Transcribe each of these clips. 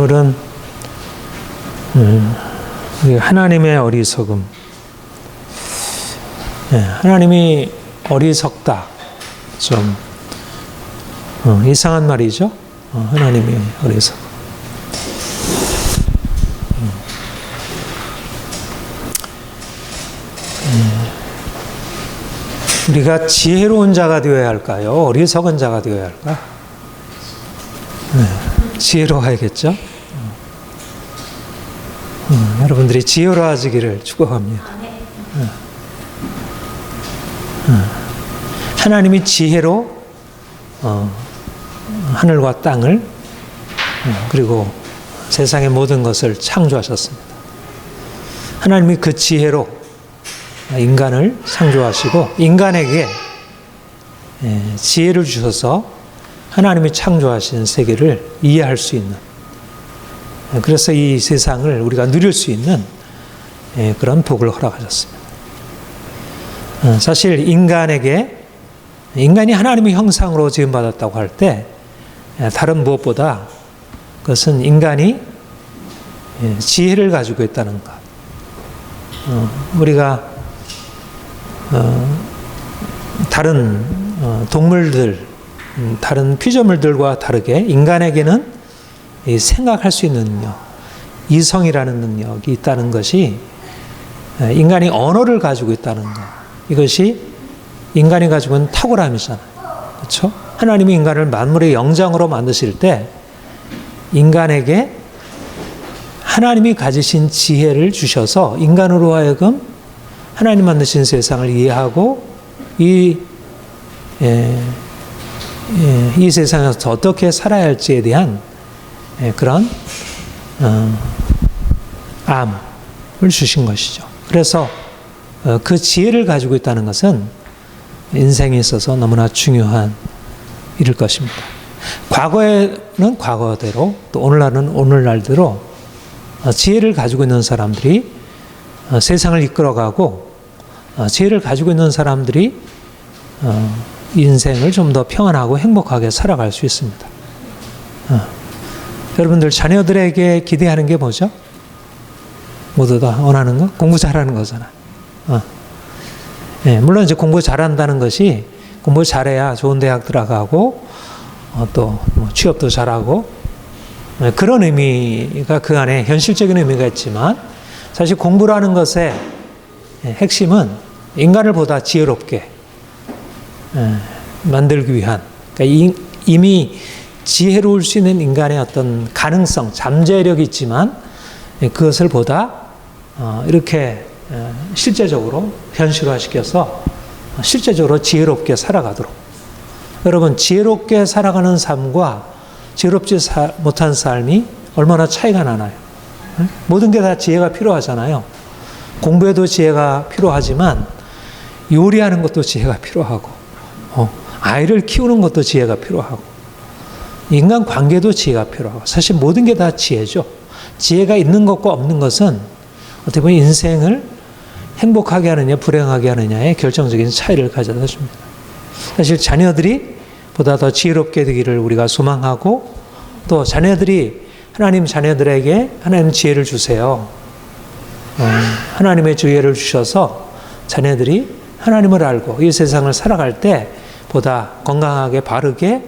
오늘은 하나님의 어리석음. 하나님이 어리석다. 좀 이상한 말이죠. 하나님이 어리석음. 우리가 지혜로운 자가 되어야 할까요? 어리석은 자가 되어야 할까? 지혜로워야겠죠? 여러분들이 지혜로워지기를 축복합니다. 하나님이 지혜로 하늘과 땅을 그리고 세상의 모든 것을 창조하셨습니다. 하나님이 그 지혜로 인간을 창조하시고 인간에게 지혜를 주셔서 하나님이 창조하신 세계를 이해할 수 있는, 그래서 이 세상을 우리가 누릴 수 있는 그런 복을 허락하셨습니다. 사실 인간이 하나님의 형상으로 지음받았다고 할 때 다른 무엇보다 그것은 인간이 지혜를 가지고 있다는 것. 우리가 다른 동물들, 다른 피조물들과 다르게 인간에게는 생각할 수 있는 능력, 이성이라는 능력이 있다는 것이, 인간이 언어를 가지고 있다는 것, 이것이 인간이 가지고 있는 탁월함이잖아요. 그렇죠? 하나님이 인간을 만물의 영장으로 만드실 때 인간에게 하나님이 가지신 지혜를 주셔서 인간으로 하여금 하나님 만드신 세상을 이해하고 이 세상에서 어떻게 살아야 할지에 대한 그런 암을 주신 것이죠. 그래서 그 지혜를 가지고 있다는 것은 인생에 있어서 너무나 중요한 일일 것입니다. 과거에는 과거대로, 또 오늘날은 오늘날대로 지혜를 가지고 있는 사람들이 세상을 이끌어가고, 지혜를 가지고 있는 사람들이 인생을 좀 더 평안하고 행복하게 살아갈 수 있습니다. 여러분들 자녀들에게 기대하는 게 뭐죠? 모두 다 원하는 거? 공부 잘하는 거잖아. 물론 이제 공부 잘한다는 것이 공부 잘해야 좋은 대학 들어가고 또 취업도 잘하고 그런 의미가 그 안에 현실적인 의미가 있지만, 사실 공부라는 것의 핵심은 인간을 보다 지혜롭게 만들기 위한, 그러니까 이미 지혜로울 수 있는 인간의 어떤 가능성, 잠재력이 있지만 그것을 보다 이렇게 실제적으로 현실화시켜서 실제적으로 지혜롭게 살아가도록. 여러분, 지혜롭게 살아가는 삶과 지혜롭지 못한 삶이 얼마나 차이가 나나요? 모든 게 다 지혜가 필요하잖아요. 공부에도 지혜가 필요하지만 요리하는 것도 지혜가 필요하고, 아이를 키우는 것도 지혜가 필요하고, 인간 관계도 지혜가 필요하고, 사실 모든 게 다 지혜죠. 지혜가 있는 것과 없는 것은 어떻게 보면 인생을 행복하게 하느냐 불행하게 하느냐의 결정적인 차이를 가져다 줍니다. 사실 자녀들이 보다 더 지혜롭게 되기를 우리가 소망하고, 또 하나님 자녀들에게 하나님 지혜를 주세요. 하나님의 지혜를 주셔서 자녀들이 하나님을 알고 이 세상을 살아갈 때 보다 건강하게 바르게,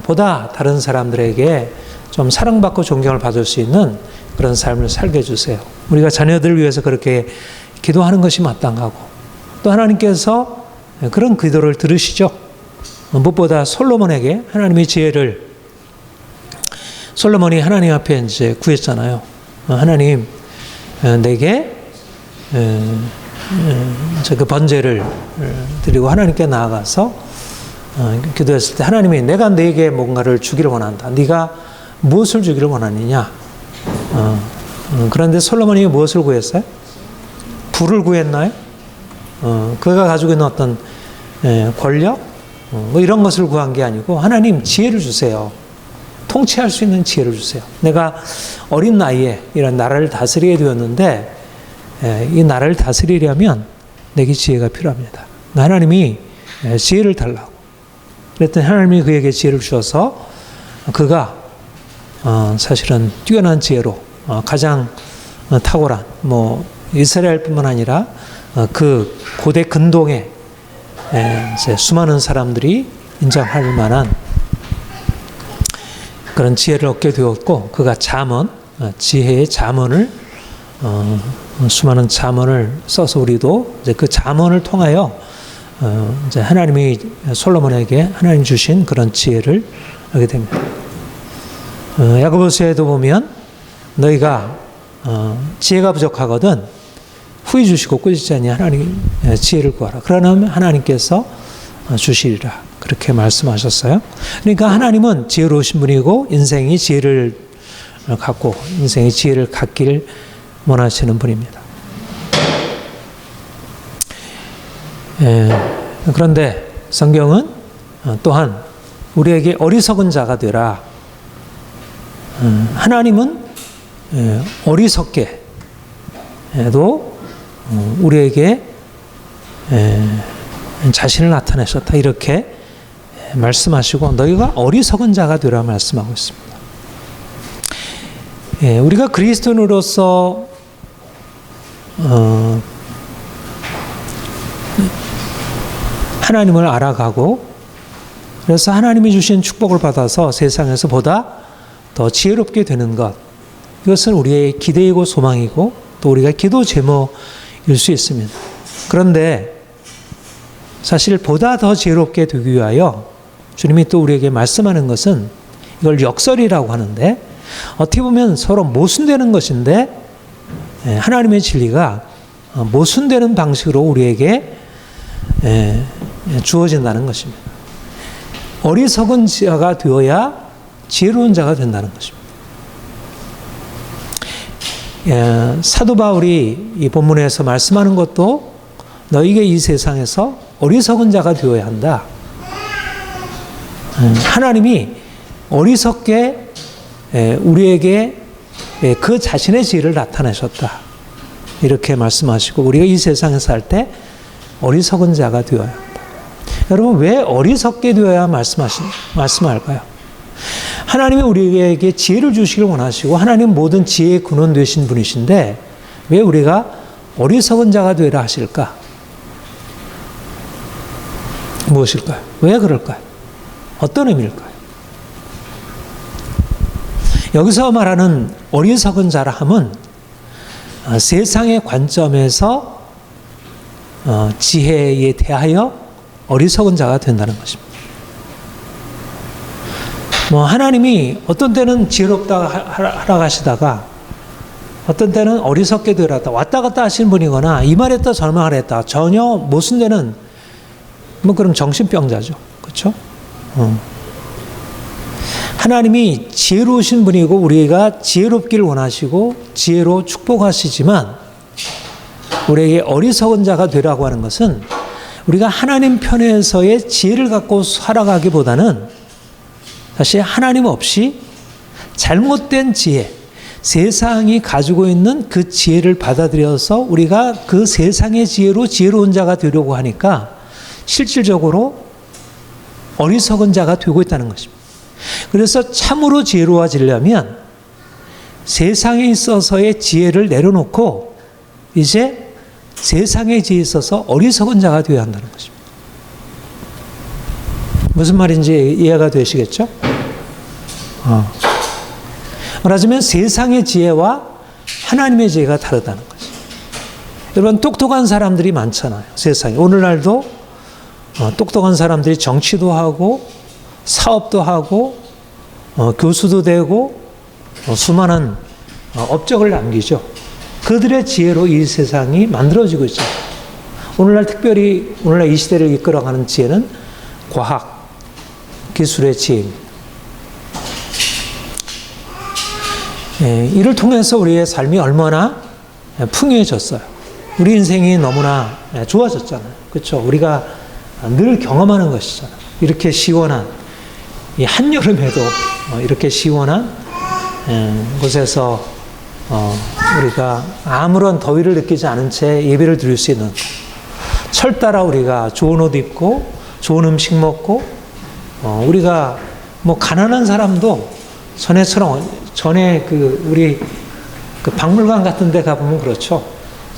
보다 다른 사람들에게 좀 사랑받고 존경을 받을 수 있는 그런 삶을 살게 해주세요. 우리가 자녀들을 위해서 그렇게 기도하는 것이 마땅하고, 또 하나님께서 그런 기도를 들으시죠. 무엇보다 솔로몬에게 하나님의 지혜를, 솔로몬이 하나님 앞에 이제 구했잖아요. 하나님, 내게 그 번제를 드리고 하나님께 나아가서 기도했을 때 하나님이 내가 네게 뭔가를 주기를 원한다. 네가 무엇을 주기를 원하느냐? 그런데 솔로몬이 무엇을 구했어요? 불을 구했나요? 그가 가지고 있는 어떤 권력? 뭐 이런 것을 구한 게 아니고, 하나님 지혜를 주세요. 통치할 수 있는 지혜를 주세요. 내가 어린 나이에 이런 나라를 다스리게 되었는데, 이 나라를 다스리려면 내게 지혜가 필요합니다. 하나님이 지혜를 달라고. 그랬더니 하나님이 그에게 지혜를 주셔서 그가 사실은 뛰어난 지혜로 가장 탁월한 이스라엘뿐만 아니라 그 고대 근동에 이제 수많은 사람들이 인정할 만한 그런 지혜를 얻게 되었고, 그가 지혜의 잠언을 수많은 잠언을 써서 우리도 이제 그 잠언을 통하여 이제 하나님이 솔로몬에게 하나님 주신 그런 지혜를 알게 됩니다. 야고보서에도 보면 너희가 지혜가 부족하거든 후히 주시고 꾸짖지 아니 하나님 지혜를 구하라. 그러면 하나님께서 주시리라. 그렇게 말씀하셨어요. 그러니까 하나님은 지혜로우신 분이고 인생이 지혜를 갖고 인생의 지혜를 갖기를 원하시는 분입니다. 그런데 성경은 또한 우리에게 어리석은 자가 되라. 하나님은 어리석게도 우리에게 자신을 나타내셨다. 이렇게 말씀하시고 너희가 어리석은 자가 되라 말씀하고 있습니다. 우리가 그리스도인으로서 하나님을 알아가고 그래서 하나님이 주신 축복을 받아서 세상에서 보다 더 지혜롭게 되는 것, 이것은 우리의 기대이고 소망이고 또 우리가 기도 제목일 수 있습니다. 그런데 사실 보다 더 지혜롭게 되기 위하여 주님이 또 우리에게 말씀하는 것은 이걸 역설이라고 하는데 어떻게 보면 서로 모순되는 것인데 하나님의 진리가 모순되는 방식으로 우리에게 주어진다는 것입니다. 어리석은 자가 되어야 지혜로운 자가 된다는 것입니다. 사도 바울이 이 본문에서 말씀하는 것도 너희가 이 세상에서 어리석은 자가 되어야 한다. 하나님이 어리석게 우리에게 그 자신의 지혜를 나타내셨다. 이렇게 말씀하시고 우리가 이 세상에 살 때 어리석은 자가 되어야 한다. 여러분 왜 어리석게 되어야 말씀할까요? 하나님이 우리에게 지혜를 주시길 원하시고 하나님 모든 지혜의 근원 되신 분이신데 왜 우리가 어리석은 자가 되라 하실까? 무엇일까요? 왜 그럴까요? 어떤 의미일까요? 여기서 말하는 어리석은 자라 함은 세상의 관점에서 지혜에 대하여 어리석은 자가 된다는 것입니다. 하나님이 어떤 때는 지혜롭다 하라 하시다가 어떤 때는 어리석게 되라 왔다 갔다 하시는 분이거나 이 말했다 저 말했다 전혀 모순되는 그럼 정신병자죠. 그렇죠? 하나님이 지혜로우신 분이고 우리가 지혜롭기를 원하시고 지혜로 축복하시지만 우리에게 어리석은 자가 되라고 하는 것은 우리가 하나님 편에서의 지혜를 갖고 살아가기보다는 사실 하나님 없이 잘못된 지혜, 세상이 가지고 있는 그 지혜를 받아들여서 우리가 그 세상의 지혜로 지혜로운 자가 되려고 하니까 실질적으로 어리석은 자가 되고 있다는 것입니다. 그래서 참으로 지혜로워지려면 세상에 있어서의 지혜를 내려놓고 이제 세상의 지혜에 있어서 어리석은 자가 되어야 한다는 것입니다. 무슨 말인지 이해가 되시겠죠? 말하자면 세상의 지혜와 하나님의 지혜가 다르다는 거죠. 여러분 똑똑한 사람들이 많잖아요. 세상에. 오늘날도 똑똑한 사람들이 정치도 하고 사업도 하고 교수도 되고 수많은 업적을 남기죠. 그들의 지혜로 이 세상이 만들어지고 있죠. 오늘날 특별히 오늘날 이 시대를 이끌어가는 지혜는 과학, 기술의 지혜입니다. 이를 통해서 우리의 삶이 얼마나 풍요해졌어요. 우리 인생이 너무나 좋아졌잖아요. 그렇죠? 우리가 늘 경험하는 것이잖아요. 이렇게 시원한 이 한여름에도 이렇게 시원한 곳에서 우리가 아무런 더위를 느끼지 않은 채 예배를 드릴 수 있는 철 따라 우리가 좋은 옷 입고 좋은 음식 먹고 우리가 가난한 사람도 전에처럼, 전에 우리 박물관 같은 데 가보면 그렇죠.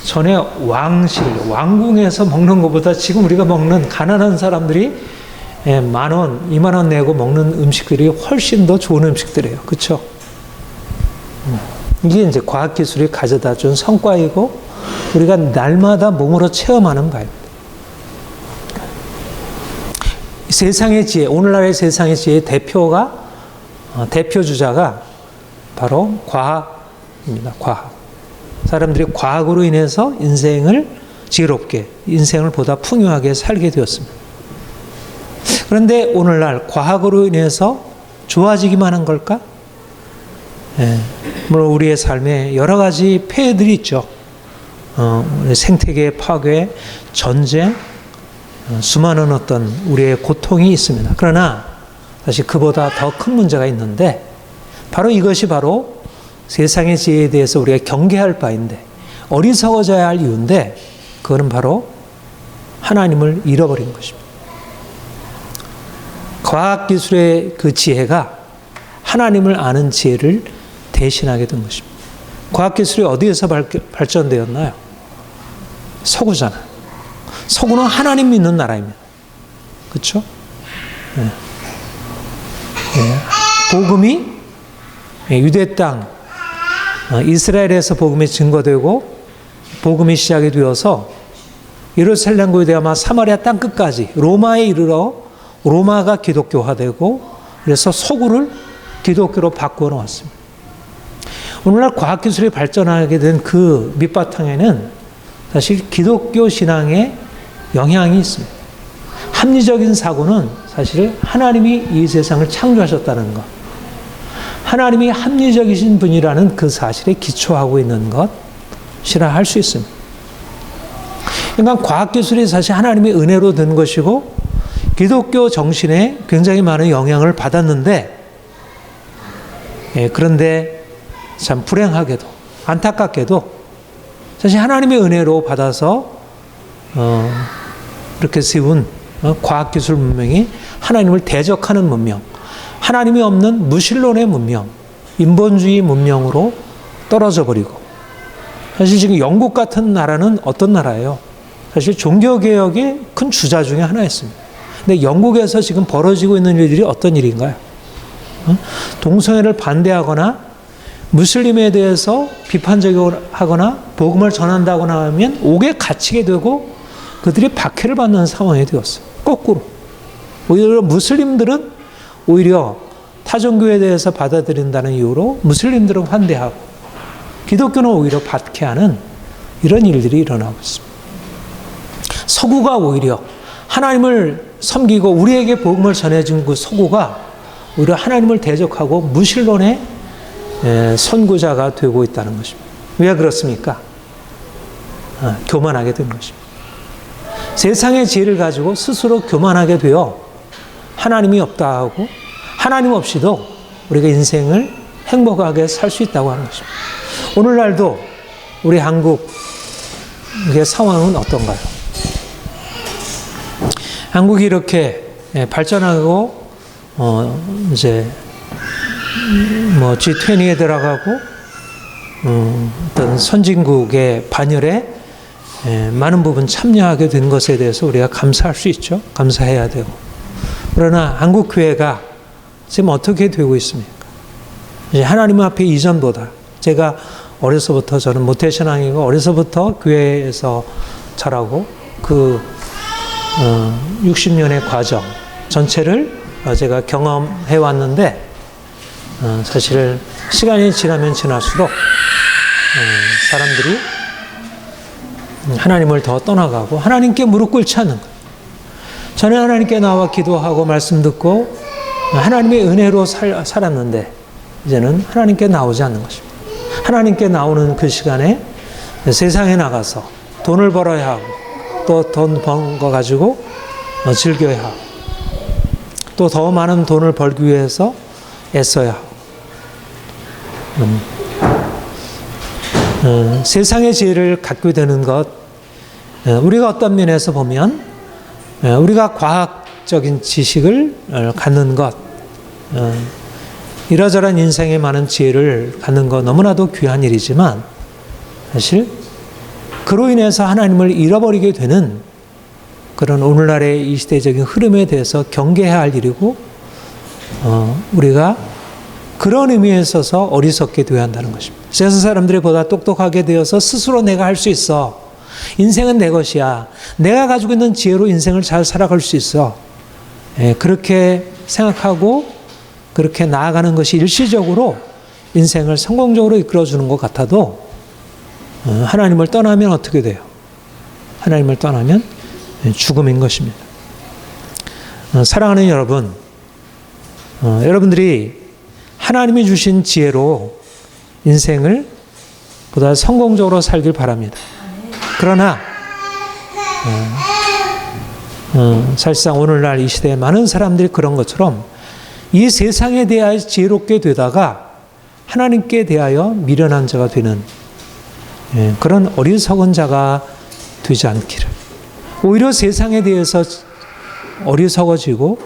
전에 왕궁에서 먹는 것보다 지금 우리가 먹는 가난한 사람들이 10,000원, 20,000원 내고 먹는 음식들이 훨씬 더 좋은 음식들이에요. 그렇죠? 이게 이제 과학기술이 가져다 준 성과이고 우리가 날마다 몸으로 체험하는 바입니다. 세상의 지혜, 오늘날의 세상의 지혜의 대표 주자가 바로 과학입니다. 과학. 사람들이 과학으로 인해서 인생을 지혜롭게, 인생을 보다 풍요하게 살게 되었습니다. 그런데 오늘날 과학으로 인해서 좋아지기만 한 걸까? 물론 우리의 삶에 여러 가지 폐해들이 있죠. 생태계 파괴, 전쟁, 수많은 어떤 우리의 고통이 있습니다. 그러나 사실 그보다 더 큰 문제가 있는데 바로 이것이 바로 세상의 지혜에 대해서 우리가 경계할 바인데 어리석어져야 할 이유인데 그거는 바로 하나님을 잃어버린 것입니다. 과학기술의 그 지혜가 하나님을 아는 지혜를 대신하게 된 것입니다. 과학기술이 어디에서 발전되었나요? 서구잖아요. 서구는 하나님 믿는 나라입니다. 그렇죠? 네. 네. 복음이 유대 땅, 이스라엘에서 복음이 증거되고 복음이 시작이 되어서 예루살렘과 유대와 사마리아 땅 끝까지 로마에 이르러 로마가 기독교화되고 그래서 서구를 기독교로 바꾸어 놓았습니다. 오늘날 과학기술이 발전하게 된 그 밑바탕에는 사실 기독교 신앙의 영향이 있습니다. 합리적인 사고는 사실 하나님이 이 세상을 창조하셨다는 것, 하나님이 합리적이신 분이라는 그 사실에 기초하고 있는 것이라 할 수 있습니다. 그러니까 과학기술이 사실 하나님의 은혜로 된 것이고 기독교 정신에 굉장히 많은 영향을 받았는데 그런데 참 불행하게도 안타깝게도 사실 하나님의 은혜로 받아서 이렇게 세운 과학기술 문명이 하나님을 대적하는 문명, 하나님이 없는 무신론의 문명, 인본주의 문명으로 떨어져 버리고 사실 지금 영국 같은 나라는 어떤 나라예요? 사실 종교개혁의 큰 주자 중에 하나였습니다. 근데 영국에서 지금 벌어지고 있는 일들이 어떤 일인가요? 동성애를 반대하거나 무슬림에 대해서 비판적이거나 복음을 전한다거나 하면 옥에 갇히게 되고 그들이 박해를 받는 상황이 되었어요. 거꾸로. 오히려 무슬림들은 오히려 타종교에 대해서 받아들인다는 이유로 무슬림들은 환대하고 기독교는 오히려 박해하는 이런 일들이 일어나고 있습니다. 서구가 오히려 하나님을 섬기고 우리에게 복음을 전해준 그 서구가 오히려 하나님을 대적하고 무신론의 선구자가 되고 있다는 것입니다. 왜 그렇습니까? 교만하게 된 것입니다. 세상의 지혜를 가지고 스스로 교만하게 되어 하나님이 없다 하고 하나님 없이도 우리가 인생을 행복하게 살 수 있다고 하는 것입니다. 오늘날도 우리 한국의 상황은 어떤가요? 한국이 이렇게 발전하고 이제 G20에 들어가고 어떤 선진국의 반열에 많은 부분 참여하게 된 것에 대해서 우리가 감사할 수 있죠. 감사해야 되고. 그러나 한국 교회가 지금 어떻게 되고 있습니까? 이제 하나님 앞에 이전보다 제가 어려서부터 저는 모태신앙이고 어려서부터 교회에서 자라고 그 60년의 과정 전체를 제가 경험해 왔는데 사실 시간이 지나면 지날수록 사람들이 하나님을 더 떠나가고 하나님께 무릎 꿇지 않는 거예요. 전에 하나님께 나와 기도하고 말씀 듣고 하나님의 은혜로 살았는데 이제는 하나님께 나오지 않는 것입니다. 하나님께 나오는 그 시간에 세상에 나가서 돈을 벌어야 하고 또 돈 번 거 가지고 즐겨야 하고 또 더 많은 돈을 벌기 위해서 애써야 하고 세상의 지혜를 갖게 되는 것 우리가 어떤 면에서 보면 우리가 과학적인 지식을 갖는 것 이러저러한 인생에 많은 지혜를 갖는 거 너무나도 귀한 일이지만 사실 그로 인해서 하나님을 잃어버리게 되는 그런 오늘날의 이 시대적인 흐름에 대해서 경계해야 할 일이고 우리가 그런 의미에 있어서 어리석게 되어야 한다는 것입니다. 세상 사람들이 보다 똑똑하게 되어서 스스로 내가 할 수 있어. 인생은 내 것이야. 내가 가지고 있는 지혜로 인생을 잘 살아갈 수 있어. 그렇게 생각하고 그렇게 나아가는 것이 일시적으로 인생을 성공적으로 이끌어주는 것 같아도 하나님을 떠나면 어떻게 돼요? 하나님을 떠나면 죽음인 것입니다. 사랑하는 여러분, 여러분들이 하나님이 주신 지혜로 인생을 보다 성공적으로 살길 바랍니다. 그러나 사실상 오늘날 이 시대에 많은 사람들이 그런 것처럼 이 세상에 대하여 지혜롭게 되다가 하나님께 대하여 미련한 자가 되는 그런 어리석은 자가 되지 않기를. 오히려 세상에 대해서 어리석어지고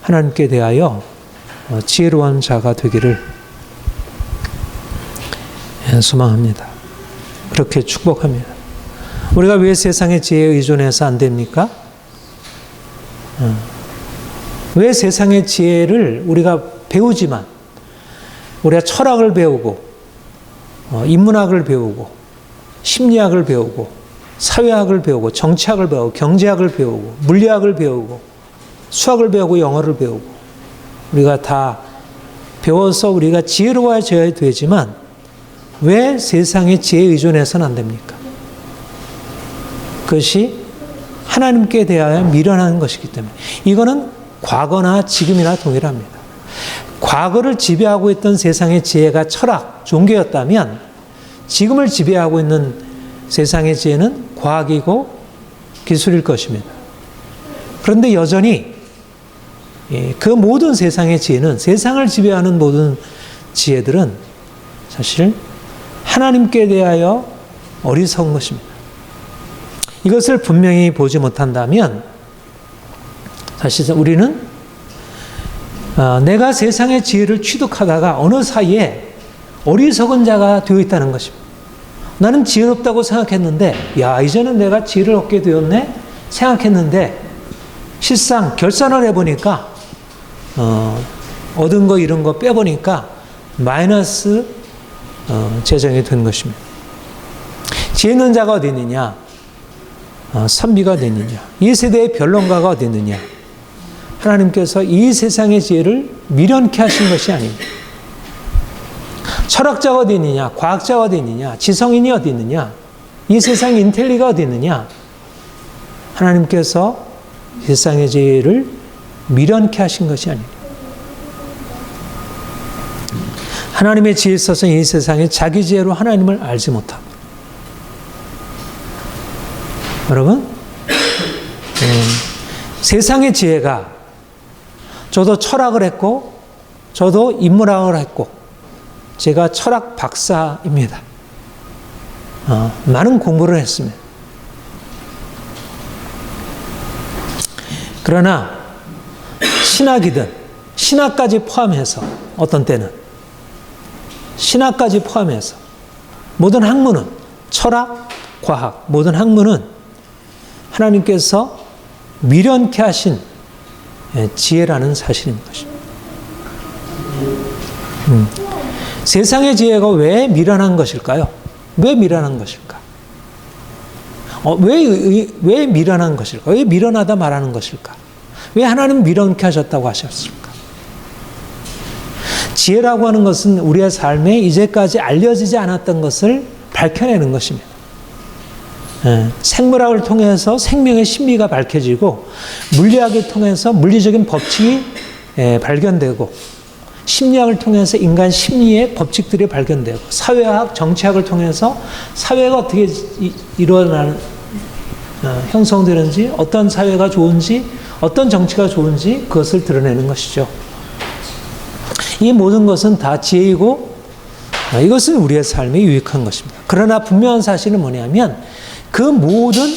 하나님께 대하여 지혜로운 자가 되기를 소망합니다. 그렇게 축복합니다. 우리가 왜 세상의 지혜에 의존해서 안 됩니까? 왜 세상의 지혜를 우리가 배우지만 우리가 철학을 배우고 인문학을 배우고 심리학을 배우고 사회학을 배우고 정치학을 배우고 경제학을 배우고 물리학을 배우고 수학을 배우고 영어를 배우고 우리가 다 배워서 우리가 지혜로워져야 되지만 왜 세상의 지혜에 의존해서는 안 됩니까? 그것이 하나님께 대하여 미련한 것이기 때문에 이거는 과거나 지금이나 동일합니다. 과거를 지배하고 있던 세상의 지혜가 철학, 종교였다면 지금을 지배하고 있는 세상의 지혜는 과학이고 기술일 것입니다. 그런데 여전히 그 모든 세상의 지혜는 세상을 지배하는 모든 지혜들은 사실 하나님께 대하여 어리석은 것입니다. 이것을 분명히 보지 못한다면 사실 우리는 내가 세상의 지혜를 취득하다가 어느 사이에 어리석은 자가 되어 있다는 것입니다. 나는 지혜롭다고 생각했는데 이제는 내가 지혜를 얻게 되었네 생각했는데 실상 결산을 해보니까 얻은 거 잃은 거 빼보니까 마이너스 재정이 된 것입니다. 지혜 있는 자가 어디 있느냐? 선비가 어디 있느냐? 이 세대의 변론가가 어디 있느냐? 하나님께서 이 세상의 지혜를 미련케 하신 것이 아닙니다. 철학자가 어디 있느냐? 과학자가 어디 있느냐? 지성인이 어디 있느냐? 이 세상의 인텔리가 어디 있느냐? 하나님께서 세상의 지혜를 미련케 하신 것이 아닙니다. 하나님의 지혜에 있어서 이 세상에 자기 지혜로 하나님을 알지 못합니다. 여러분, 세상의 지혜가 저도 철학을 했고 저도 인문학을 했고 제가 철학 박사입니다. 많은 공부를 했습니다. 그러나 신학이든 신학까지 포함해서 어떤 때는 신학까지 포함해서 모든 학문은 철학, 과학, 모든 학문은 하나님께서 미련케 하신 지혜라는 사실인 것입니다. 세상의 지혜가 왜 미련한 것일까요? 왜 미련한 것일까? 왜 미련한 것일까? 왜 미련하다 말하는 것일까? 왜 하나님 미련케 하셨다고 하셨을까? 지혜라고 하는 것은 우리의 삶에 이제까지 알려지지 않았던 것을 밝혀내는 것입니다. 생물학을 통해서 생명의 신비가 밝혀지고 물리학을 통해서 물리적인 법칙이 발견되고 심리학을 통해서 인간 심리의 법칙들이 발견되고 사회학, 정치학을 통해서 사회가 어떻게 형성되는지 어떤 사회가 좋은지 어떤 정치가 좋은지 그것을 드러내는 것이죠. 이 모든 것은 다 지혜이고 이것은 우리의 삶에 유익한 것입니다. 그러나 분명한 사실은 뭐냐면 그 모든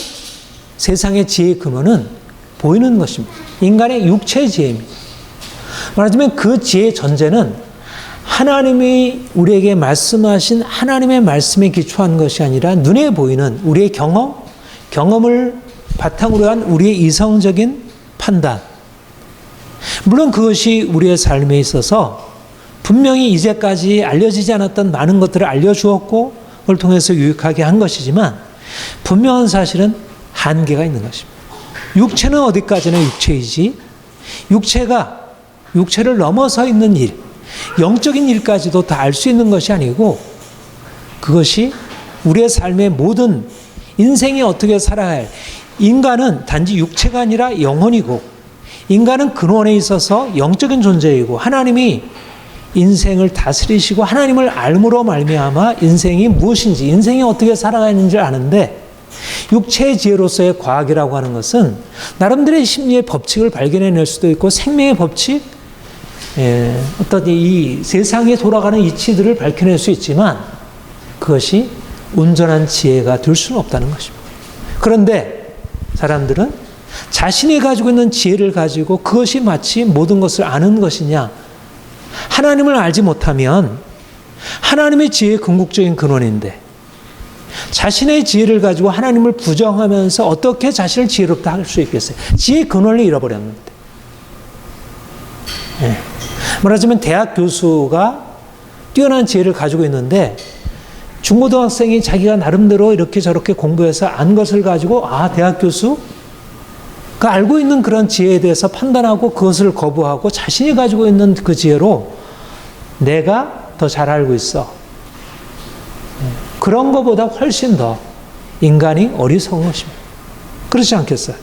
세상의 지혜의 근원은 보이는 것입니다. 인간의 육체의 지혜입니다. 말하자면 그 지혜의 전제는 하나님이 우리에게 말씀하신 하나님의 말씀에 기초한 것이 아니라 눈에 보이는 우리의 경험을 바탕으로 한 우리의 이성적인 판단. 물론 그것이 우리의 삶에 있어서 분명히 이제까지 알려지지 않았던 많은 것들을 알려주었고 그걸 통해서 유익하게 한 것이지만 분명한 사실은 한계가 있는 것입니다. 육체는 어디까지나 육체이지 육체를 넘어서 있는 일, 영적인 일까지도 다 알 수 있는 것이 아니고 그것이 우리의 삶의 모든 인생이 어떻게 살아야 할 인간은 단지 육체가 아니라 영혼이고 인간은 근원에 있어서 영적인 존재이고 하나님이 인생을 다스리시고 하나님을 알므로 말미암아 인생이 무엇인지 인생이 어떻게 살아가는지 아는데 육체의 지혜로서의 과학이라고 하는 것은 나름대로의 심리의 법칙을 발견해낼 수도 있고 생명의 법칙, 어떤 이 세상에 돌아가는 이치들을 밝혀낼 수 있지만 그것이 온전한 지혜가 될 수는 없다는 것입니다. 그런데 사람들은 자신이 가지고 있는 지혜를 가지고 그것이 마치 모든 것을 아는 것이냐, 하나님을 알지 못하면 하나님의 지혜의 궁극적인 근원인데 자신의 지혜를 가지고 하나님을 부정하면서 어떻게 자신을 지혜롭다 할 수 있겠어요? 지혜의 근원을 잃어버렸는데. 말하자면 대학 교수가 뛰어난 지혜를 가지고 있는데 중고등학생이 자기가 나름대로 이렇게 저렇게 공부해서 안 것을 가지고 대학 교수가 알고 있는 그런 지혜에 대해서 판단하고 그것을 거부하고 자신이 가지고 있는 그 지혜로 내가 더 잘 알고 있어. 그런 것보다 훨씬 더 인간이 어리석은 것입니다. 그렇지 않겠어요?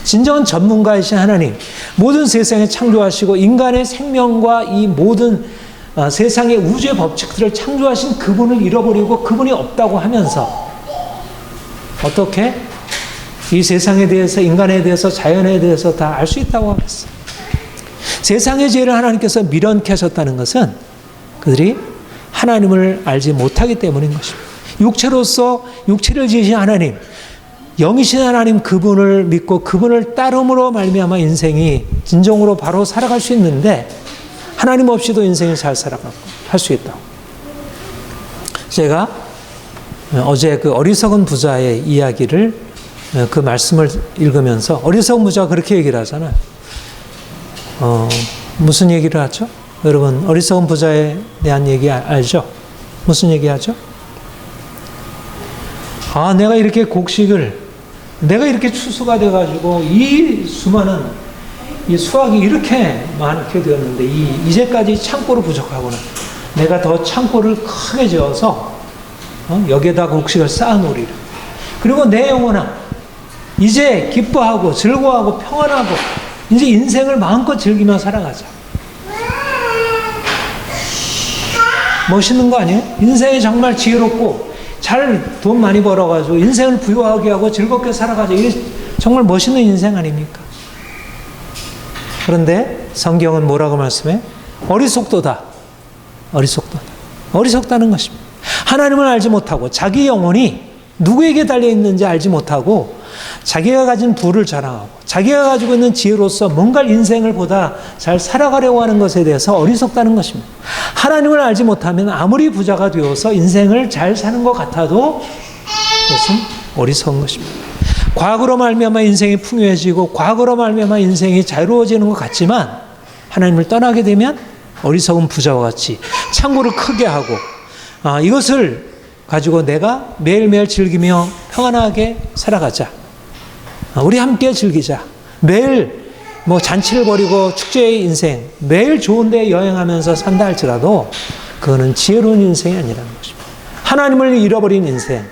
진정한 전문가이신 하나님, 모든 세상에 창조하시고 인간의 생명과 이 모든 세상의 우주의 법칙들을 창조하신 그분을 잃어버리고 그분이 없다고 하면서 어떻게 이 세상에 대해서, 인간에 대해서, 자연에 대해서 다 알 수 있다고 하겠어요? 세상의 지혜를 하나님께서 미련케 하셨다는 것은 그들이 하나님을 알지 못하기 때문인 것입니다. 육체로서 육체를 지으신 하나님, 영이신 하나님 그분을 믿고 그분을 따름으로 말미암아 인생이 진정으로 바로 살아갈 수 있는데 하나님 없이도 인생을 잘 살아가고 할 수 있다고. 제가 어제 그 어리석은 부자의 이야기를 그 말씀을 읽으면서 어리석은 부자가 그렇게 얘기를 하잖아요. 무슨 얘기를 하죠? 여러분 어리석은 부자에 대한 얘기 알죠? 무슨 얘기하죠? 내가 이렇게 내가 이렇게 추수가 돼가지고 이 수많은 이 수확이 이렇게 많게 되었는데 이제까지 창고를 부족하구나. 내가 더 창고를 크게 지어서 여기에다 곡식을 쌓아놓으리라. 그리고 내 영혼아 이제 기뻐하고 즐거워하고 평안하고 이제 인생을 마음껏 즐기며 살아가자. 멋있는 거 아니에요? 인생이 정말 지혜롭고 잘 돈 많이 벌어가지고 인생을 부유하게 하고 즐겁게 살아가자. 이게 정말 멋있는 인생 아닙니까? 그런데 성경은 뭐라고 말씀해? 어리석도다. 어리석다는 것입니다. 하나님을 알지 못하고 자기 영혼이 누구에게 달려있는지 알지 못하고 자기가 가진 부를 자랑하고 자기가 가지고 있는 지혜로서 뭔가 인생을 보다 잘 살아가려고 하는 것에 대해서 어리석다는 것입니다. 하나님을 알지 못하면 아무리 부자가 되어서 인생을 잘 사는 것 같아도 그것은 어리석은 것입니다. 과거로 말미암아 인생이 풍요해지고 과거로 말미암아 인생이 자유로워지는 것 같지만 하나님을 떠나게 되면 어리석은 부자와 같이 창고를 크게 하고 이것을 가지고 내가 매일매일 즐기며 평안하게 살아가자. 우리 함께 즐기자. 매일 잔치를 벌이고 축제의 인생, 매일 좋은 데 여행하면서 산다 할지라도 그거는 지혜로운 인생이 아니라는 것입니다. 하나님을 잃어버린 인생,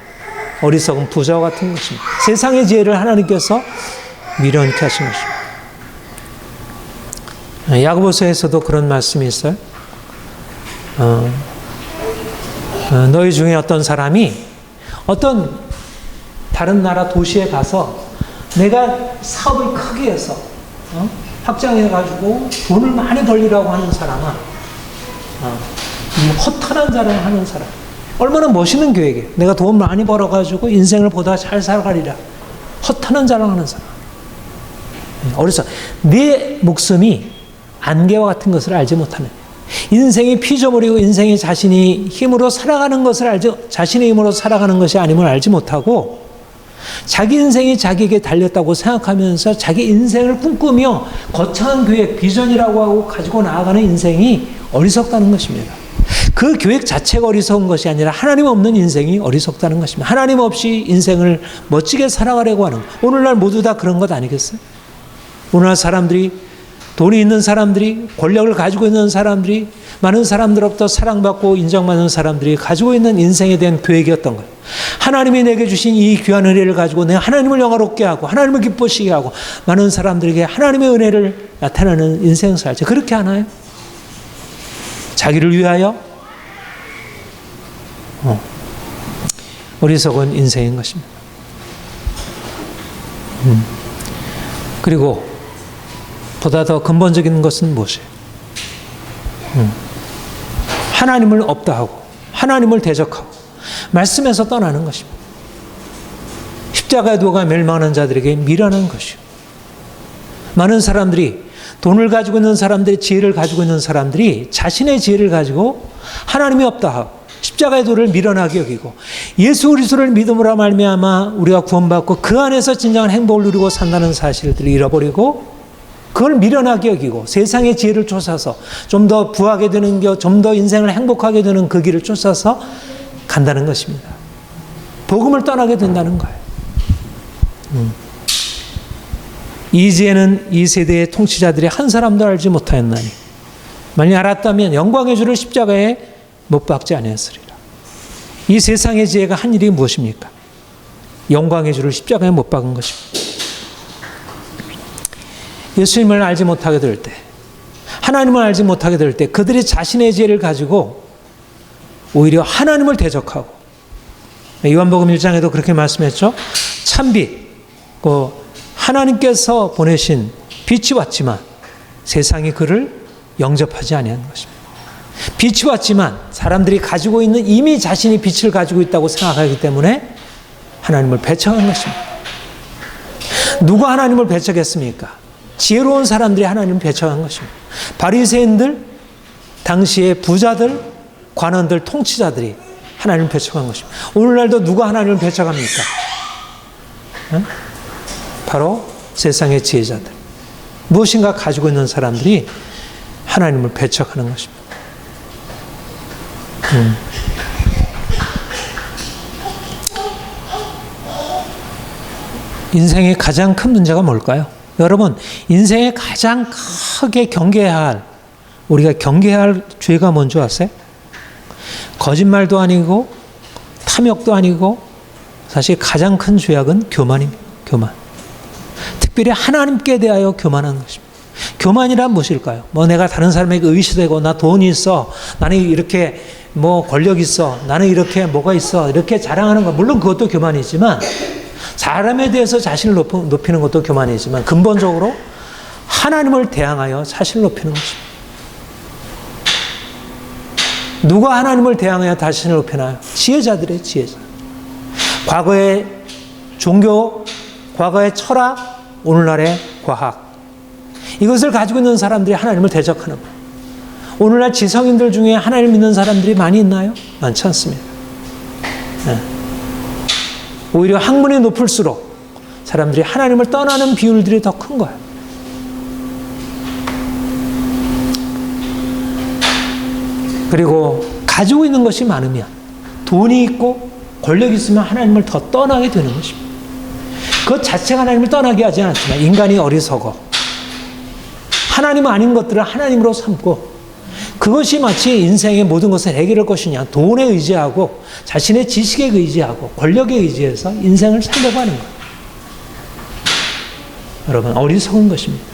어리석은 부자와 같은 것입니다. 세상의 지혜를 하나님께서 미련케 하신 것입니다. 야고보서에서도 그런 말씀이 있어요. 너희 중에 어떤 사람이 어떤 다른 나라 도시에 가서 내가 사업을 크게 해서 확장해가지고 돈을 많이 벌리라고 하는 사람은 허탄한 자랑을 하는 사람. 얼마나 멋있는 계획이에요. 내가 돈 많이 벌어가지고 인생을 보다 잘 살아가리라. 허탄한 자랑하는 사람. 어려서 내 목숨이 안개와 같은 것을 알지 못하는. 인생이 피조물이고 인생이 자신이 힘으로 살아가는 것을 자신의 힘으로 살아가는 것이 아님을 알지 못하고 자기 인생이 자기에게 달렸다고 생각하면서 자기 인생을 꿈꾸며 거창한 계획, 비전이라고 하고 가지고 나아가는 인생이 어리석다는 것입니다. 그 계획 자체가 어리석은 것이 아니라 하나님 없는 인생이 어리석다는 것입니다. 하나님 없이 인생을 멋지게 살아가려고 하는 것. 오늘날 모두 다 그런 것 아니겠어요? 오늘날 사람들이, 돈이 있는 사람들이, 권력을 가지고 있는 사람들이, 많은 사람들로부터 사랑받고 인정받는 사람들이 가지고 있는 인생에 대한 계획이었던 거예요. 하나님이 내게 주신 이 귀한 은혜를 가지고 내가 하나님을 영화롭게 하고 하나님을 기쁘시게 하고 많은 사람들에게 하나님의 은혜를 나타내는 인생을 살지. 그렇게 하나요? 자기를 위하여? 어리석은 인생인 것입니다. 그리고 보다 더 근본적인 것은 무엇이에요? 하나님을 없다 하고 하나님을 대적하고 말씀에서 떠나는 것입니다. 십자가의 도가 멸망하는 자들에게 미련한 것이요. 많은 사람들이, 돈을 가지고 있는 사람들이, 지혜를 가지고 있는 사람들이 자신의 지혜를 가지고 하나님이 없다 하고 십자가의 도를 미련하게 여기고 예수 그리스도를 믿음으로 말미암아 우리가 구원받고 그 안에서 진정한 행복을 누리고 산다는 사실들을 잃어버리고 그걸 미련하게 여기고 세상의 지혜를 쫓아서 좀 더 부하게 되는 좀 더 인생을 행복하게 되는 그 길을 쫓아서 간다는 것입니다. 복음을 떠나게 된다는 거예요. 이제는 이 세대의 통치자들이 한 사람도 알지 못하였나니 만약 알았다면 영광의 주를 십자가에 못 박지 아니했으리라. 이 세상의 지혜가 한 일이 무엇입니까? 영광의 주를 십자가에 못 박은 것입니다. 예수님을 알지 못하게 될 때, 하나님을 알지 못하게 될 때 그들이 자신의 지혜를 가지고 오히려 하나님을 대적하고, 요한복음 1장에도 그렇게 말씀했죠. 참빛, 하나님께서 보내신 빛이 왔지만 세상이 그를 영접하지 아니하는 것입니다. 빛이 왔지만 사람들이 가지고 있는, 이미 자신이 빛을 가지고 있다고 생각하기 때문에 하나님을 배척한 것입니다. 누가 하나님을 배척했습니까? 지혜로운 사람들이 하나님을 배척한 것입니다. 바리새인들, 당시의 부자들, 관원들, 통치자들이 하나님을 배척한 것입니다. 오늘날도 누가 하나님을 배척합니까? 바로 세상의 지혜자들, 무엇인가 가지고 있는 사람들이 하나님을 배척하는 것입니다. 인생의 가장 큰 문제가 뭘까요? 여러분, 인생에 가장 크게 우리가 경계해야 할 죄가 뭔지 아세요? 거짓말도 아니고 탐욕도 아니고 사실 가장 큰 죄악은 교만입니다. 교만. 특별히 하나님께 대하여 교만하는 것입니다. 교만이란 무엇일까요? 내가 다른 사람에게 의시되고 나 돈이 있어, 나는 이렇게 권력 있어, 나는 이렇게 뭐가 있어, 이렇게 자랑하는 것, 물론 그것도 교만이지만, 사람에 대해서 자신을 높이는 것도 교만이지만 근본적으로 하나님을 대항하여 자신을 높이는 것입니다. 누가 하나님을 대항하여 자신을 높이나요? 지혜자들의 지혜자. 과거의 종교, 과거의 철학, 오늘날의 과학, 이것을 가지고 있는 사람들이 하나님을 대적하는 거예요. 오늘날 지성인들 중에 하나님을 믿는 사람들이 많이 있나요? 많지 않습니다. 네. 오히려 학문이 높을수록 사람들이 하나님을 떠나는 비율들이 더 큰 거예요. 그리고 가지고 있는 것이 많으면, 돈이 있고 권력이 있으면 하나님을 더 떠나게 되는 것입니다. 그것 자체가 하나님을 떠나게 하지 않지만 인간이 어리석어 하나님 아닌 것들을 하나님으로 삼고, 그것이 마치 인생의 모든 것을 해결할 것이냐, 돈에 의지하고 자신의 지식에 의지하고 권력에 의지해서 인생을 살려고 하는 거예요. 여러분, 어리석은 것입니다.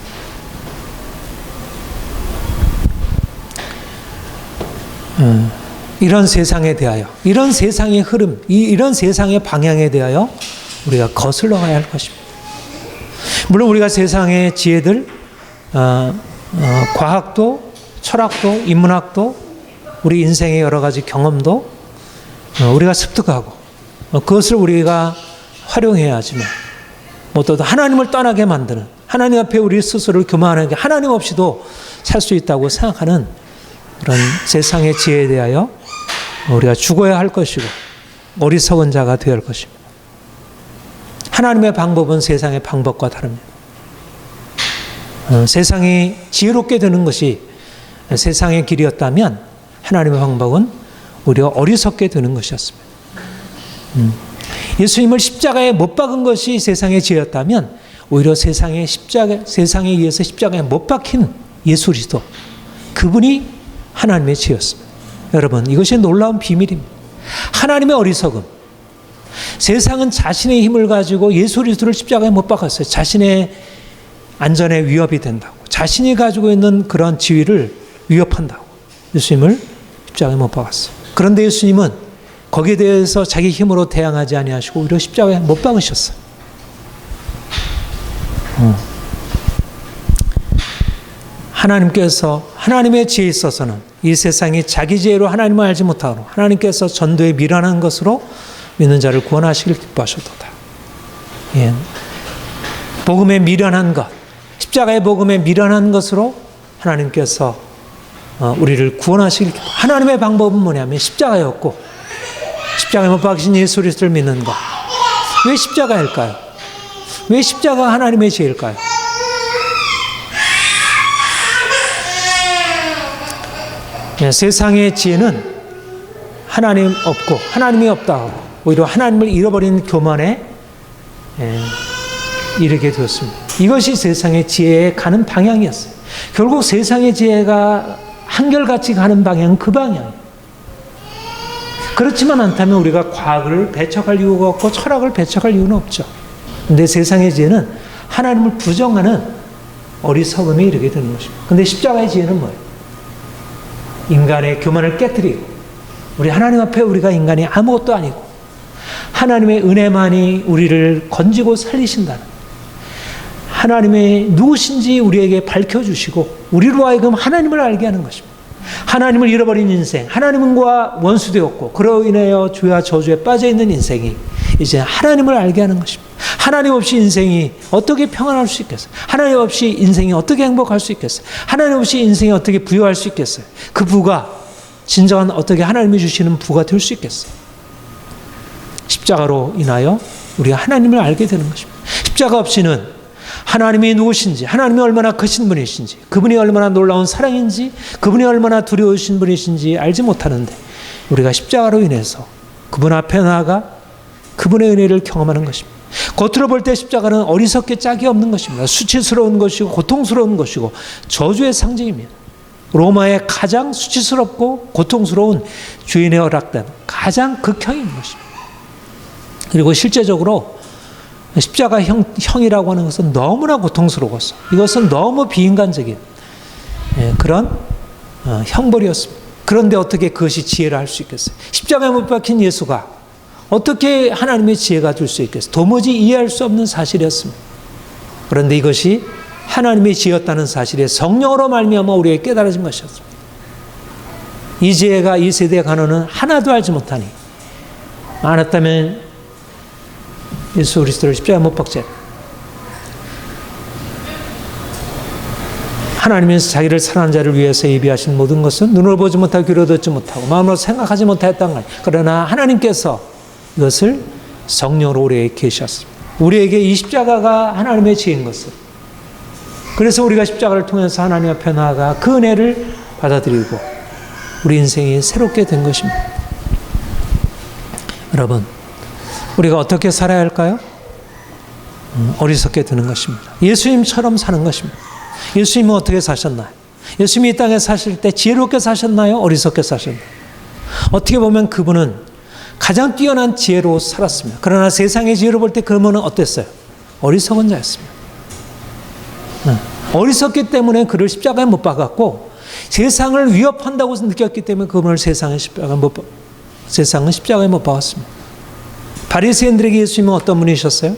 이런 세상에 대하여, 이런 세상의 흐름, 이런 세상의 방향에 대하여 우리가 거슬러 가야 할 것입니다. 물론 우리가 세상의 지혜들, 과학도, 철학도, 인문학도, 우리 인생의 여러 가지 경험도 우리가 습득하고 그것을 우리가 활용해야 하지만, 또 하나님을 떠나게 만드는, 하나님 앞에 우리 스스로를 교만하게, 하나님 없이도 살 수 있다고 생각하는 그런 세상의 지혜에 대하여 우리가 죽어야 할 것이고 어리석은 자가 되어야 할 것입니다. 하나님의 방법은 세상의 방법과 다릅니다. 세상이 지혜롭게 되는 것이 세상의 길이었다면 하나님의 방법은 오히려 어리석게 되는 것이었습니다. 예수님을 십자가에 못 박은 것이 세상의 지혜였다면 오히려 세상에 의해서 십자가에 못 박힌 예수 그리스도, 그분이 하나님의 지혜였습니다. 여러분, 이것이 놀라운 비밀입니다. 하나님의 어리석음. 세상은 자신의 힘을 가지고 예수 그리스도를 십자가에 못 박았어요. 자신의 안전에 위협이 된다고, 자신이 가지고 있는 그런 지위를 위협한다고 예수님을 십자가에 못 박았어요. 그런데 예수님은 거기에 대해서 자기 힘으로 대항하지 아니하시고 오히려 십자가에 못 박으셨어요. 하나님께서, 하나님의 지혜에 있어서는 이 세상이 자기 지혜로 하나님을 알지 못하고 하나님께서 전도에 미련한 것으로 믿는 자를 구원하시길 기뻐하셨도다. 예. 복음에 미련한 것, 십자가의 복음에 미련한 것으로 하나님께서 우리를 구원하시길 기뻐. 하나님의 방법은 뭐냐면 십자가였고, 십자가에 못 박히신 예수 그리스도를 믿는 것. 왜 십자가일까요? 왜 십자가가 하나님의 지혜일까요? 예, 세상의 지혜는 하나님 없고 하나님이 없다 하고 오히려 하나님을 잃어버린 교만에 이르게 되었습니다. 이것이 세상의 지혜에 가는 방향이었어요. 결국 세상의 지혜가 한결같이 가는 방향은 그 방향이에요. 그렇지만 않다면 우리가 과학을 배척할 이유가 없고 철학을 배척할 이유는 없죠. 그런데 세상의 지혜는 하나님을 부정하는 어리석음에 이르게 되는 것입니다. 그런데 십자가의 지혜는 뭐예요? 인간의 교만을 깨뜨리고, 우리 하나님 앞에 우리가 인간이 아무것도 아니고 하나님의 은혜만이 우리를 건지고 살리신다는, 하나님의 누구신지 우리에게 밝혀주시고 우리로 하여금 하나님을 알게 하는 것입니다. 하나님을 잃어버린 인생, 하나님과 원수되었고 그로 인하여 죄와 저주에 빠져있는 인생이 이제 하나님을 알게 하는 것입니다. 하나님 없이 인생이 어떻게 평안할 수 있겠어요? 하나님 없이 인생이 어떻게 행복할 수 있겠어요? 하나님 없이 인생이 어떻게 부유할 수 있겠어요? 그 부가 진정한 어떻게 하나님이 주시는 부가 될 수 있겠어요? 십자가로 인하여 우리가 하나님을 알게 되는 것입니다. 십자가 없이는 하나님이 누구신지, 하나님이 얼마나 크신 분이신지, 그분이 얼마나 놀라운 사랑인지, 그분이 얼마나 두려우신 분이신지 알지 못하는데 우리가 십자가로 인해서 그분 앞에 나아가 그분의 은혜를 경험하는 것입니다. 겉으로 볼 때 십자가는 어리석게 짝이 없는 것입니다. 수치스러운 것이고 고통스러운 것이고 저주의 상징입니다. 로마의 가장 수치스럽고 고통스러운 주인의 허락된 가장 극형인 것입니다. 그리고 실제적으로 십자가 형이라고 하는 것은 너무나 고통스러웠어. 이것은 너무 비인간적인 그런 형벌이었습니다. 그런데 어떻게 그것이 지혜를 할 수 있겠어요? 십자가에 못 박힌 예수가 어떻게 하나님의 지혜가 될 수 있겠어요? 도무지 이해할 수 없는 사실이었습니다. 그런데 이것이 하나님의 지혜였다는 사실에 성령으로 말미암아 우리에게 깨달아진 것이었습니다. 이 지혜가 이 세대의 간호는 하나도 알지 못하니 알았다면 예수 그리스도를 십자가에 못 박지. 하나님께서 자기를 사랑하는 자를 위해서 예비하신 모든 것은 눈으로 보지 못하고 귀로 듣지 못하고 마음으로 생각하지 못하였던 것. 그러나 하나님께서 이것을 성령으로 우리에게 계셨습니다. 우리에게 이 십자가가 하나님의 지혜인 것을. 그래서 우리가 십자가를 통해서 하나님 앞에 나아가 그 은혜를 받아들이고 우리 인생이 새롭게 된 것입니다. 여러분, 우리가 어떻게 살아야 할까요? 어리석게 되는 것입니다. 예수님처럼 사는 것입니다. 예수님은 어떻게 사셨나요? 예수님이 이 땅에 사실 때 지혜롭게 사셨나요? 어리석게 사셨나요? 어떻게 보면 그분은 가장 뛰어난 지혜로 살았습니다. 그러나 세상의 지혜로 볼 때 그분은 어땠어요? 어리석은 자였습니다. 어리석기 때문에 그를 십자가에 못 박았고 세상을 위협한다고 느꼈기 때문에 그분을 세상은 십자가에 못 박았습니다. 바리새인들에게 예수님은 어떤 분이셨어요?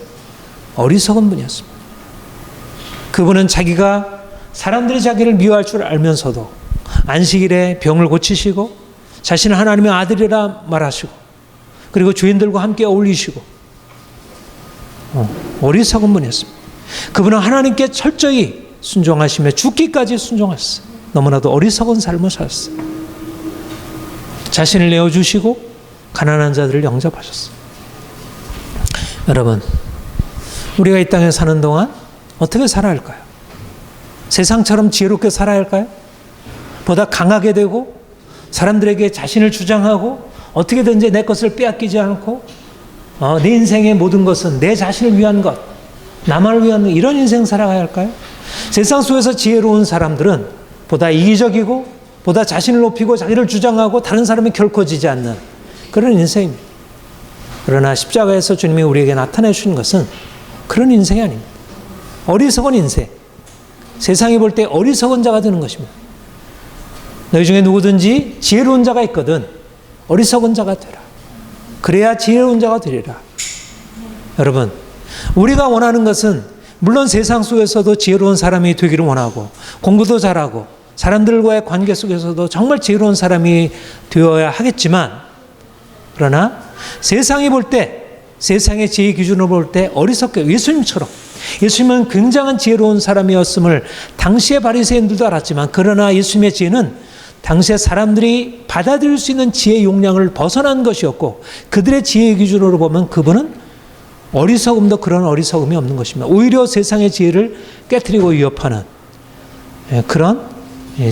어리석은 분이었습니다. 그분은 자기가 사람들이 자기를 미워할 줄 알면서도 안식일에 병을 고치시고 자신은 하나님의 아들이라 말하시고 그리고 주인들과 함께 어울리시고 어리석은 분이었습니다. 그분은 하나님께 철저히 순종하시며 죽기까지 순종하셨어요. 너무나도 어리석은 삶을 살았어요. 자신을 내어주시고 가난한 자들을 영접하셨어요. 여러분, 우리가 이 땅에 사는 동안 어떻게 살아야 할까요? 세상처럼 지혜롭게 살아야 할까요? 보다 강하게 되고 사람들에게 자신을 주장하고 어떻게든지 내 것을 빼앗기지 않고 내 인생의 모든 것은 내 자신을 위한 것, 나만을 위한 이런 인생 살아가야 할까요? 세상 속에서 지혜로운 사람들은 보다 이기적이고 보다 자신을 높이고 자기를 주장하고 다른 사람이 결코 지지 않는 그런 인생입니다. 그러나 십자가에서 주님이 우리에게 나타내 주신 것은 그런 인생이 아닙니다. 어리석은 인생, 세상이 볼 때 어리석은 자가 되는 것입니다. 너희 중에 누구든지 지혜로운 자가 있거든 어리석은 자가 되라. 그래야 지혜로운 자가 되리라. 여러분, 우리가 원하는 것은 물론 세상 속에서도 지혜로운 사람이 되기를 원하고 공부도 잘하고 사람들과의 관계 속에서도 정말 지혜로운 사람이 되어야 하겠지만, 그러나 세상이 볼 때, 세상의 지혜 기준으로 볼 때 어리석게, 예수님처럼, 예수님은 굉장한 지혜로운 사람이었음을 당시의 바리새인들도 알았지만, 그러나 예수님의 지혜는 당시의 사람들이 받아들일 수 있는 지혜의 용량을 벗어난 것이었고, 그들의 지혜의 기준으로 보면 그분은 어리석음도 그런 어리석음이 없는 것입니다. 오히려 세상의 지혜를 깨트리고 위협하는 그런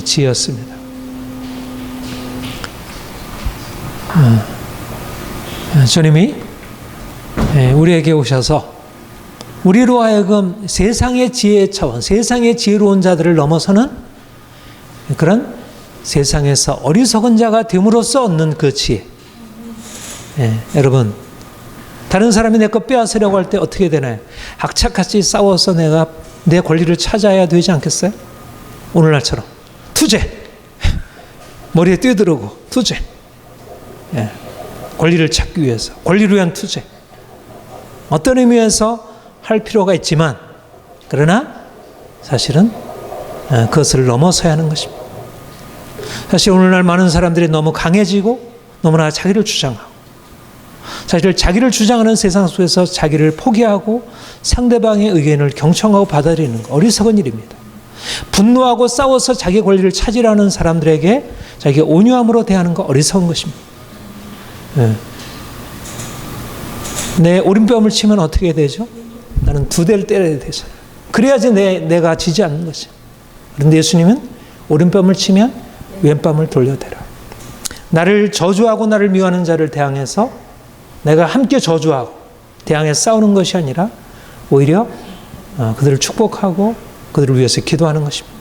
지혜였습니다. 주님이 우리에게 오셔서 우리로 하여금 세상의 지혜의 차원, 세상의 지혜로운 자들을 넘어서는 그런 세상에서 어리석은 자가 됨으로써 얻는 그 지혜. 여러분, 다른 사람이 내 것 빼앗으려고 할 때 어떻게 되나요? 악착같이 싸워서 내가 내 권리를 찾아야 되지 않겠어요? 오늘날처럼 투쟁, 머리에 뛰어들고 투쟁, 권리를 찾기 위해서, 권리를 위한 투쟁, 어떤 의미에서 할 필요가 있지만, 그러나 사실은 그것을 넘어서야 하는 것입니다. 사실 오늘날 많은 사람들이 너무 강해지고 너무나 자기를 주장하고, 사실 자기를 주장하는 세상 속에서 자기를 포기하고 상대방의 의견을 경청하고 받아들이는 어리석은 일입니다. 분노하고 싸워서 자기 권리를 찾으려는 사람들에게 자기 온유함으로 대하는 거 어리석은 것입니다. 내 오른뺨을 치면 어떻게 되죠? 나는 두 대를 때려야 되죠. 그래야지 내가 지지 않는 것이죠. 그런데 예수님은 오른뺨을 치면 왼뺨을 돌려대라. 나를 저주하고 나를 미워하는 자를 대항해서 내가 함께 저주하고 대항해 싸우는 것이 아니라 오히려 그들을 축복하고 그들을 위해서 기도하는 것입니다.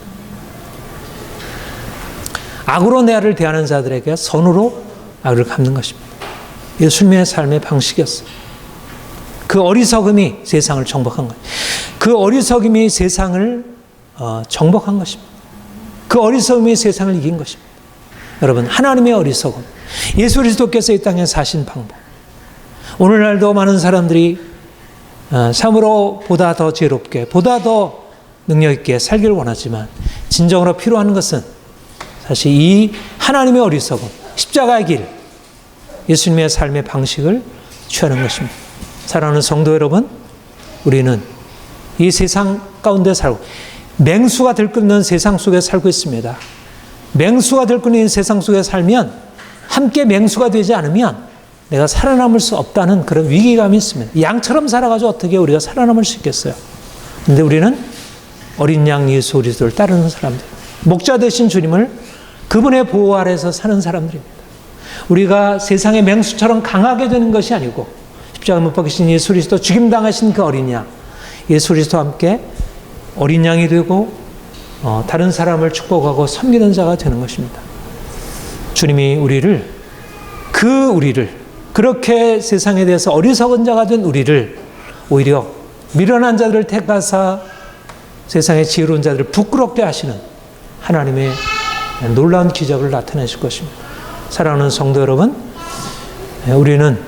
악으로 내 아를 대하는 자들에게 선으로 악을 갚는 것입니다. 예수님의 삶의 방식이었어요. 그 어리석음이 세상을 정복한 거예요. 그 어리석음이 세상을 정복한 것입니다. 그 어리석음이 세상을 이긴 것입니다. 여러분, 하나님의 어리석음, 예수 그리스도께서 이 땅에 사신 방법, 오늘날도 많은 사람들이 참으로 보다 더 지혜롭게, 보다 더 능력 있게 살기를 원하지만, 진정으로 필요한 것은 사실 이 하나님의 어리석음, 십자가의 길, 예수님의 삶의 방식을 취하는 것입니다. 사랑하는 성도 여러분, 우리는 이 세상 가운데 살고 맹수가 들끓는 세상 속에 살고 있습니다. 맹수가 들끓는 세상 속에 살면, 함께 맹수가 되지 않으면 내가 살아남을 수 없다는 그런 위기감이 있습니다. 양처럼 살아가지고 어떻게 우리가 살아남을 수 있겠어요? 그런데 우리는 어린 양 예수 그리스도를 따르는 사람들, 목자 되신 주님을, 그분의 보호 아래서 사는 사람들입니다. 우리가 세상의 맹수처럼 강하게 되는 것이 아니고, 십자가 못 박히신 예수 그리스도, 죽임당하신 그 어린 양 예수 그리스도와 함께 어린 양이 되고 다른 사람을 축복하고 섬기는 자가 되는 것입니다. 주님이 우리를 그렇게 세상에 대해서 어리석은 자가 된 우리를 오히려 미련한 자들을 택하사 세상의 지혜로운 자들을 부끄럽게 하시는 하나님의 놀라운 기적을 나타내실 것입니다. 사랑하는 성도 여러분, 우리는